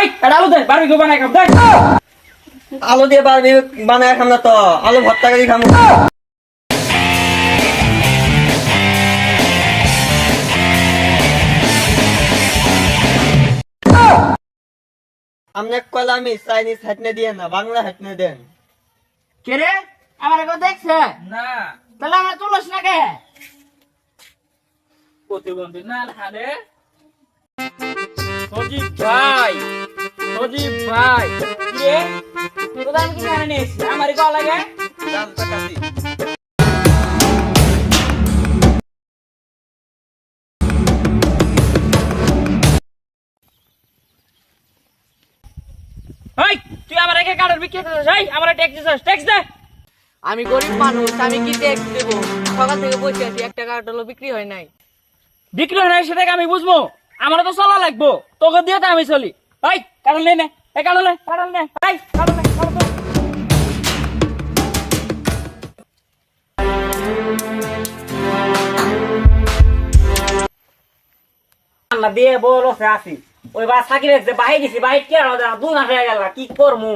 এই এটা আলু দে বারবিকিউ বানাই খাম দে আলু দিয়ে বারবি বানায় খাম না তো আলু ভর্তা করে খামু আমনে কইলা আমি চাইনিজ হাটনে দিয়ে না বাংলা হাটনে দেন কে রে আমার একবার দেখছে না তাহলে আমার তুলস না কে প্রতিবন্ধী না হারে সজীব ভাই রে তোরা আমি কি জানি নিস আমারই কল লাগে দাম টাকাছি এই তুই আমার একে কার্ডের বিক্রি করছিস এই আমার ট্যাক্স দিছিস ট্যাক্স দে আমি গরিব মানুষ আমি কি ট্যাক্স দেব সকাল থেকে বসে আছি একটা কার্টন বিক্রি হয় নাই বিক্রি হয় না সেটাকে আমি বুঝবো আমার তো চলা লাগবো তোকে দিয়ে তো আমি চলি এই কারণ নে নে এই কারণ নে এই কারণ নে আল্লাহ দিয়ে বড় সে আসি ওই বা সাকিব যে বাহির গেছি বাহির কি আর হবে না 2 মাস হয়ে গেল কি করমু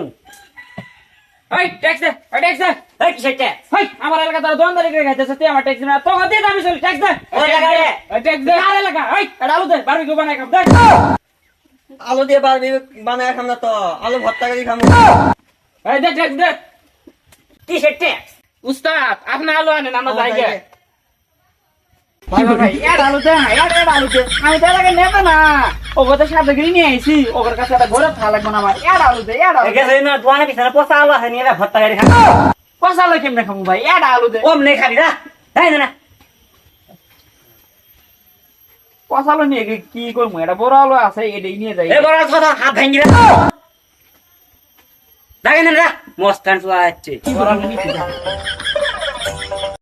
এই ট্যাক্স দে এই ট্যাক্স দে এই কিসের ট্যাক্স এই আমার এলাকা তোর দোকানদারি করে খাইতেছ তুই আমার ট্যাক্স না তোকে দিয়ে তো আমি চলি ট্যাক্স দে ওই এলাকা রে। এই ট্যাক্স দে আর এলাকা এই এটা আলু দে বারবিকিউ বানাই খাম দে আলু দিয়ে বারবি বানায় খাম না তো আলু ভর্তা করে খামু এই দে ট্যাক্স দে কিসের ট্যাক্স উস্তাদ আপনি আলু আনেন আমরা যাই গে যাই গে। ভাই এর আলু দে এর আলু দে আমি তো এলাকা নেতা না ওকে তো সাথে গিয়ে নিয়ে আইছি ওর কাছে একটা ঘরে থাকা লাগবে না আমার এর আলু দে এখানে না দোয়ানে পিছনে পোষা আলু আছে নিয়ে ভর্তা করে খাম পয়সা লই কেমনে খামু ভাই এর আলু দে ওম নেই খাবি না তাই না পয়সা লই নিয়ে কি করবো এটা বড় আলু আছে এটাই নিয়ে যাই এ বড় কথা হাত ভাঙি না দেখেন না মস্তান চলে যাচ্ছে বড় আলু নিয়ে যাই